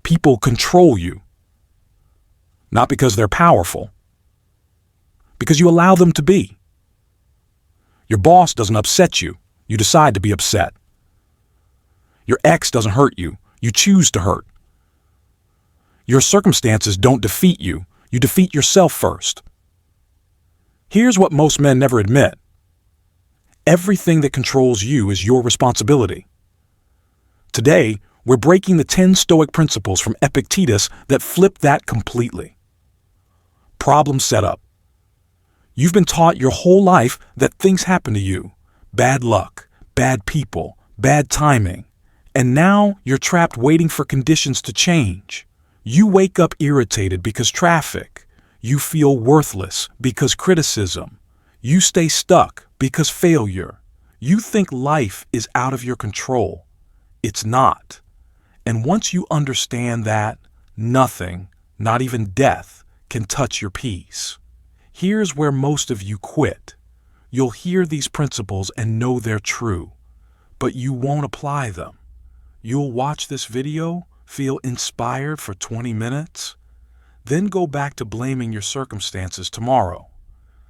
People control you, not because they're powerful, because you allow them to be. Your boss doesn't upset you, you decide to be upset. Your ex doesn't hurt you, you choose to hurt. Your circumstances don't defeat you, you defeat yourself first. Here's what most men never admit. Everything that controls you is your responsibility. Today, we're breaking the 10 Stoic principles from Epictetus that flip that completely. Problem setup. You've been taught your whole life that things happen to you. Bad luck, bad people, bad timing. And now you're trapped waiting for conditions to change. You wake up irritated because traffic. You feel worthless because criticism. You stay stuck because failure. You think life is out of your control. It's not. And once you understand that, nothing, not even death, can touch your peace. Here's where most of you quit. You'll hear these principles and know they're true, but you won't apply them. You'll watch this video, feel inspired for 20 minutes, then go back to blaming your circumstances tomorrow.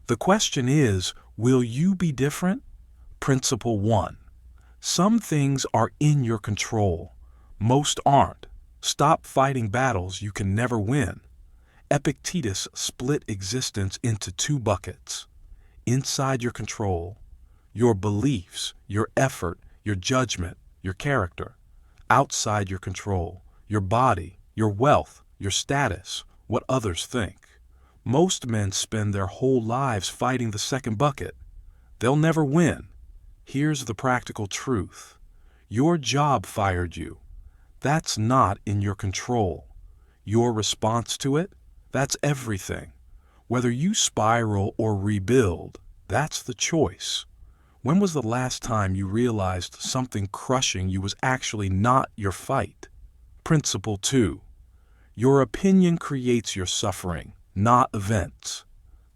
The question is, will you be different? Principle 1. Some things are in your control. Most aren't. Stop fighting battles you can never win. Epictetus split existence into 2 buckets. Inside your control, your beliefs, your effort, your judgment, your character. Outside your control, your body, your wealth, your status, what others think. Most men spend their whole lives fighting the second bucket. They'll never win. Here's the practical truth. Your job fired you. That's not in your control. Your response to it, that's everything. Whether you spiral or rebuild, that's the choice. When was the last time you realized something crushing you was actually not your fight? Principle 2. Your opinion creates your suffering, not events.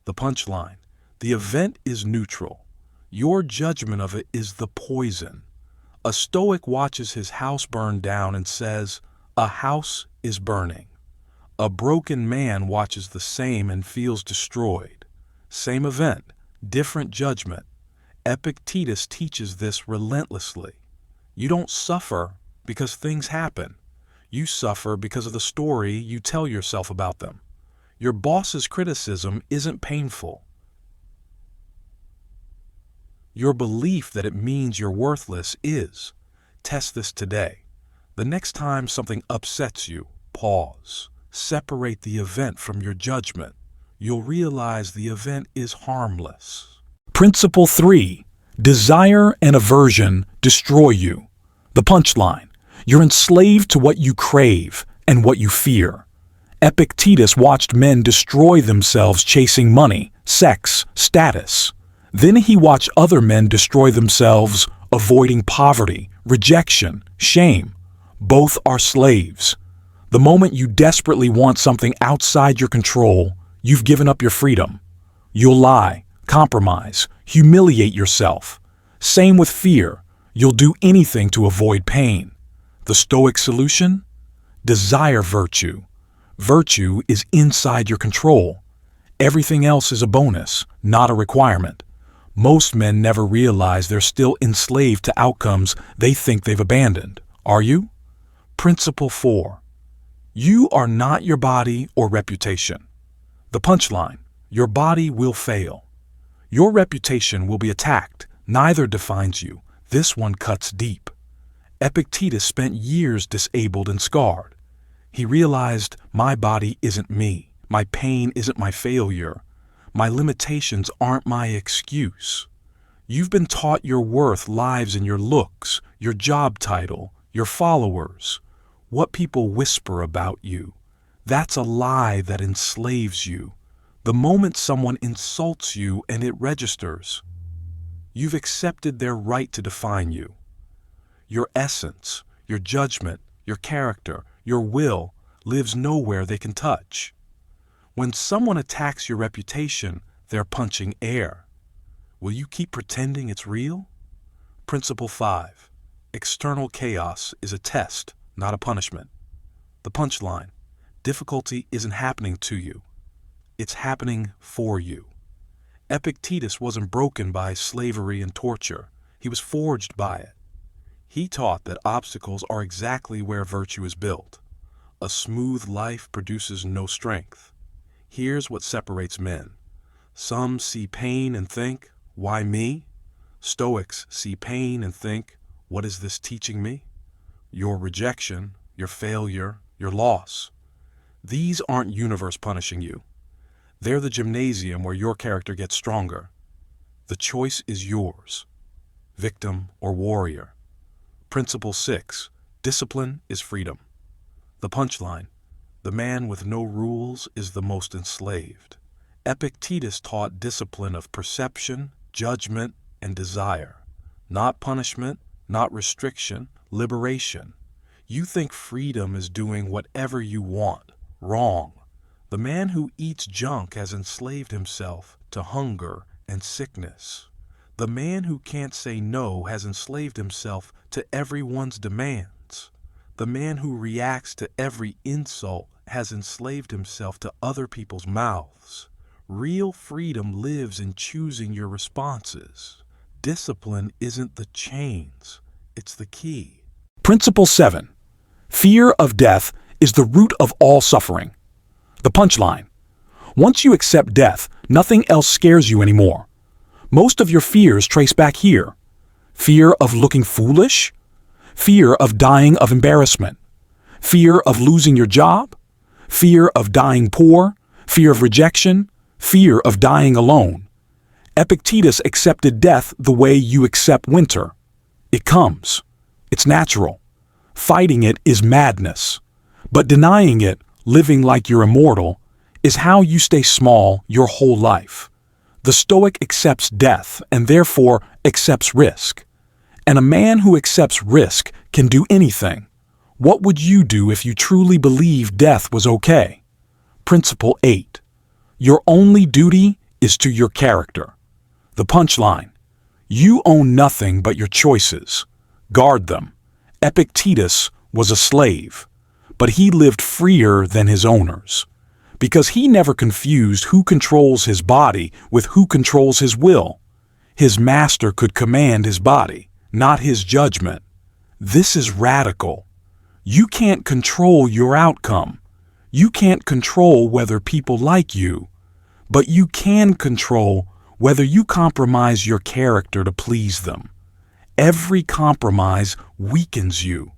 The punchline. The event is neutral. Your judgment of it is the poison. A Stoic watches his house burn down and says, "A house is burning." A broken man watches the same and feels destroyed. Same event, different judgment. Epictetus teaches this relentlessly. You don't suffer because things happen. You suffer because of the story you tell yourself about them. Your boss's criticism isn't painful. Your belief that it means you're worthless is. Test this today. The next time something upsets you, pause. Separate the event from your judgment. You'll realize the event is harmless. Principle 3. Desire and aversion destroy you. The punchline. You're enslaved to what you crave and what you fear. Epictetus watched men destroy themselves chasing money, sex, status. Then he watched other men destroy themselves avoiding poverty, rejection, shame. Both are slaves. The moment you desperately want something outside your control, you've given up your freedom. You'll lie, compromise, humiliate yourself. Same with fear. You'll do anything to avoid pain. The Stoic solution? Desire virtue. Virtue is inside your control. Everything else is a bonus, not a requirement. Most men never realize they're still enslaved to outcomes they think they've abandoned. Are you? Principle 4. You are not your body or reputation. The punchline. Your body will fail. Your reputation will be attacked. Neither defines you. This one cuts deep. Epictetus spent years disabled and scarred. He realized, my body isn't me. My pain isn't my failure. My limitations aren't my excuse. You've been taught your worth lies in your looks, your job title, your followers, what people whisper about you. That's a lie that enslaves you. The moment someone insults you and it registers, you've accepted their right to define you. Your essence, your judgment, your character, your will lives nowhere they can touch. When someone attacks your reputation, they're punching air. Will you keep pretending it's real? Principle 5. External chaos is a test, not a punishment. The punchline: difficulty isn't happening to you. It's happening for you. Epictetus wasn't broken by slavery and torture. He was forged by it. He taught that obstacles are exactly where virtue is built. A smooth life produces no strength. Here's what separates men. Some see pain and think, "Why me?" Stoics see pain and think, "What is this teaching me?" Your rejection, your failure, your loss. These aren't universe punishing you. They're the gymnasium where your character gets stronger. The choice is yours. Victim or warrior. Principle 6. Discipline is freedom. The punchline: the man with no rules is the most enslaved. Epictetus taught discipline of perception, judgment, and desire. Not punishment, not restriction, liberation. You think freedom is doing whatever you want. Wrong. The man who eats junk has enslaved himself to hunger and sickness. The man who can't say no has enslaved himself to everyone's demands. The man who reacts to every insult has enslaved himself to other people's mouths. Real freedom lives in choosing your responses. Discipline isn't the chains, it's the key. Principle 7. Fear of death is the root of all suffering. The punchline: once you accept death, nothing else scares you anymore. Most of your fears trace back here. Fear of looking foolish, fear of dying of embarrassment, fear of losing your job, fear of dying poor, fear of rejection, fear of dying alone. Epictetus accepted death the way you accept winter. It comes. It's natural. Fighting it is madness. But denying it, living like you're immortal, is how you stay small your whole life. The Stoic accepts death and therefore accepts risk. And a man who accepts risk can do anything. What would you do if you truly believed death was okay? Principle 8. Your only duty is to your character. The punchline: you own nothing but your choices. Guard them. Epictetus was a slave, but he lived freer than his owners, because he never confused who controls his body with who controls his will. His master could command his body, not his judgment. This is radical. You can't control your outcome. You can't control whether people like you, but you can control whether you compromise your character to please them. Every compromise weakens you.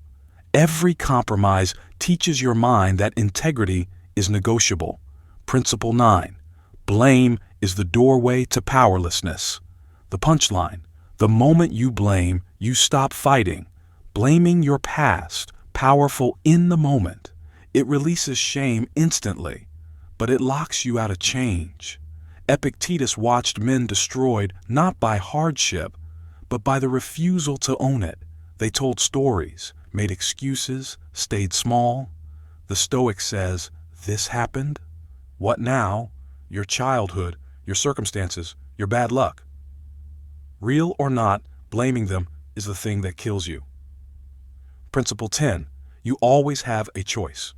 Every compromise teaches your mind that integrity is negotiable. Principle 9. Blame is the doorway to powerlessness. The punchline: the moment you blame, you stop fighting. Blaming your past, powerful in the moment. It releases shame instantly, but it locks you out of change. Epictetus watched men destroyed not by hardship, but by the refusal to own it. They told stories, made excuses, stayed small. The Stoic says, "This happened? What now? Your childhood, your circumstances, your bad luck." Real or not, blaming them is the thing that kills you. Principle 10. You always have a choice.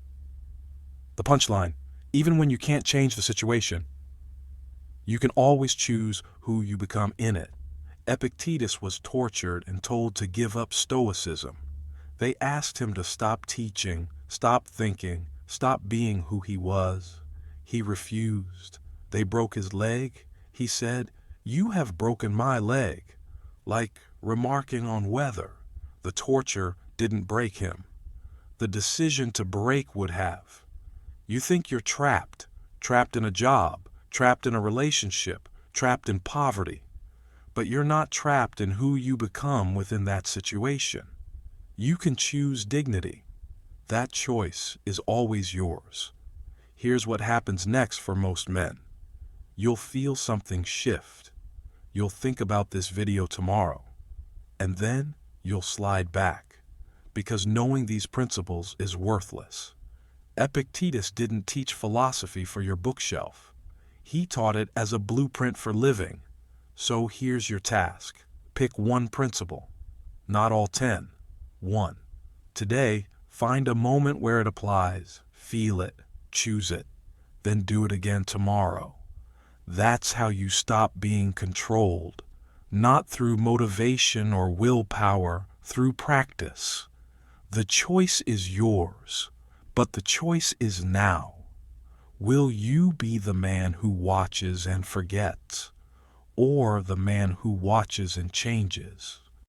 The punchline: even when you can't change the situation, you can always choose who you become in it. Epictetus was tortured and told to give up stoicism. They asked him to stop teaching, stop thinking, stop being who he was. He refused. They broke his leg. He said, "You have broken my leg," like remarking on weather. The torture didn't break him. The decision to break would have. You think you're trapped in a job, trapped in a relationship, trapped in poverty. But you're not trapped in who you become within that situation. You can choose dignity. That choice is always yours. Here's what happens next for most men. You'll feel something shift. You'll think about this video tomorrow. And then you'll slide back. Because knowing these principles is worthless. Epictetus didn't teach philosophy for your bookshelf. He taught it as a blueprint for living. So here's your task. Pick one principle. Not all 10. One. Today, Find a moment where it applies, feel it, choose it, then do it again tomorrow. That's how you stop being controlled, not through motivation or willpower, through practice. The choice is yours, but the choice is now. Will you be the man who watches and forgets, or the man who watches and changes?